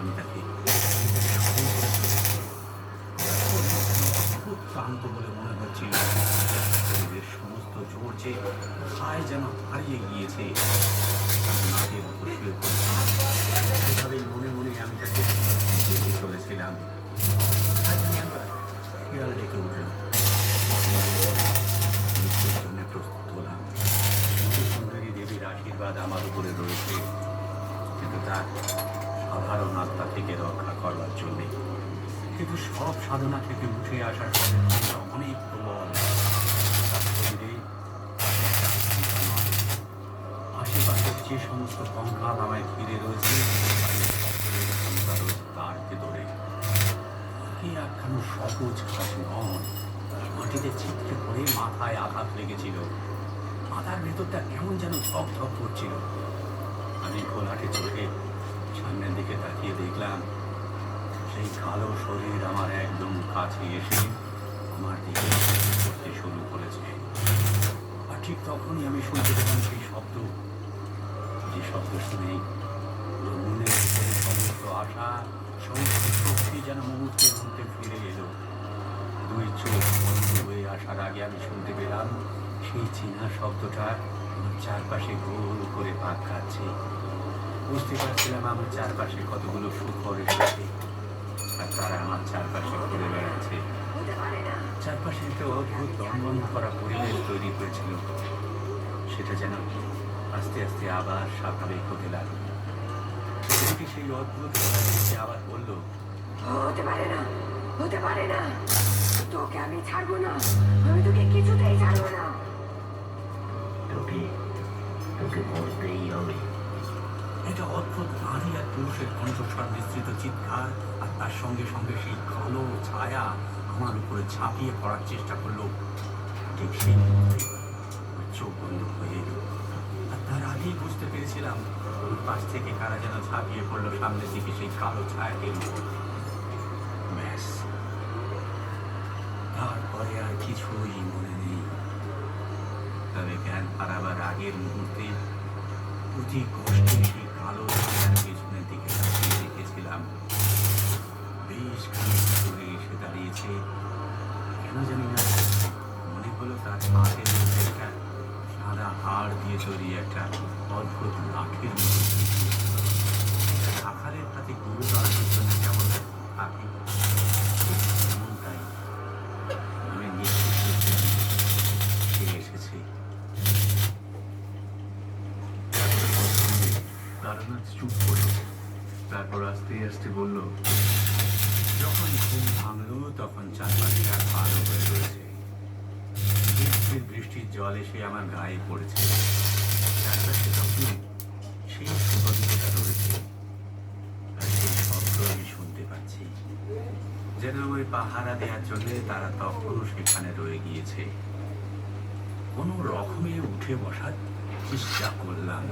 আমি তাকে খুব ক্লান্ত বলে মনে হচ্ছিল। শরীরের সমস্ত জোর যে কোথায় যেন হারিয়ে গিয়েছে। নাকের উপর শুয়ে পড়েছি। এভাবেই মনে মনে আমি তাকে দেখে চলেছিলাম। আজ আমি একবার শিয়াল ডেকে উঠলাম। মৃত্যুর জন্য প্রস্তুত হলাম। সুন্দরী দেবীর আশীর্বাদ আমার উপরে রয়েছে, কিন্তু তার সাধারণ আত্মা থেকে রক্ষা করবার জন্যে। কিন্তু সব সাধনা থেকে উঠে আসার পরে অনেক প্রবল। তার শরীরে আশেপাশের যে সমস্ত কঙ্কাল আমায় ঘিরে রয়েছে তার ভেতরে কি একখানা সবুজ ঘাস নয়, মাটিতে ছিটকে পড়ে মাথায় আঘাত লেগেছিল। মাথার ভেতরটা কেমন যেন ধপ ধপ করছিল। আমি ঘোলাটে চোখে সামনের দিকে তাকিয়ে দেখলাম সেই কালো শরীর আমার একদম কাছে এসে আমার দিকে করতে শুরু করেছে। আর ঠিক তখনই আমি শুনতে পেলাম সেই শব্দ, যে শব্দ শুনে মনের ভিতরে সমস্ত আশা, সমস্ত শক্তি যেন মুহূর্তের মধ্যে ফিরে এলো। দুই চোখ বন্ধ হয়ে আসার আগে আমি শুনতে পেলাম সেই চেনা শব্দটা আমার চারপাশে গোল করে পাক খাচ্ছে। বুঝতে পারছিলাম আমার চারপাশে কতগুলো শুকর এসেছে আর তারা আমার চারপাশে ঘুরে বেড়াচ্ছে। চারপাশে একটা অদ্ভুত দমবন্ধ করা পরিবেশ তৈরি হয়েছিল। সেটা যেন আস্তে আস্তে আবার স্বাভাবিক হতে লাগলো। সেই অদ্ভুত আবার বলল, হতে পারে না, হতে পারে না, তোকে আমি ছাড়বো না, আমি তোকে কিছুতেই ছাড়বো না। তোকে তোকে বলতেই হবে। এটা অদ্ভুত নারী আর পুরুষের কণ্ঠস্বর মিশ্রিত চিৎকার, আর তার সঙ্গে সঙ্গে সেই কালো ছায়া আমার উপরে ঝাঁপিয়ে পড়ার চেষ্টা করলো। ঠিক সেই মুহূর্তে চোখ বন্ধ হয়ে এলো। আর তার আগেই বুঝতে পেরেছিলাম ওর পাশ থেকে কারা যেন ঝাঁপিয়ে পড়লো সামনের দিকে সেই কালো ছায়াকে। ব্যাস, তারপরে আর কিছুই মনে নেই। তবে জ্ঞান হারাবার আগের মুহূর্তে অতি কষ্টে সেই কালো ছায়ার পেছনের দিকে তাকিয়ে দেখেছিলাম বেশ খানিকটা দূরে এসে দাঁড়িয়েছে। কেন জানি না মনে হলো তার হাতের মধ্যে একটা সাদা হাড় দিয়ে তৈরি একটা অদ্ভুত লাঠির মতো কিছু। আকারের সাথে গুরু দাঁড়ানোর জন্য যেমন থাকে তেমনটাই। আমি নিশ্চিত সে এসেছে। তারা চুপ করল, তারপর আস্তে আস্তে বলল, যখন ঘুম ভাঙলো তখন চারপাশে আর ভালো হয়ে রয়েছে। বৃষ্টির জল এসে আমার গায়ে পড়েছে। চারপাশে তখন সেই সুগন্ধটা রয়েছে, আর সেই শব্দ আমি শুনতে পাচ্ছি। যেন আমায় পাহারা দেওয়ার জন্য তারা তখনও সেখানে রয়ে গিয়েছে। কোনো রকমে উঠে বসার চেষ্টা করলাম।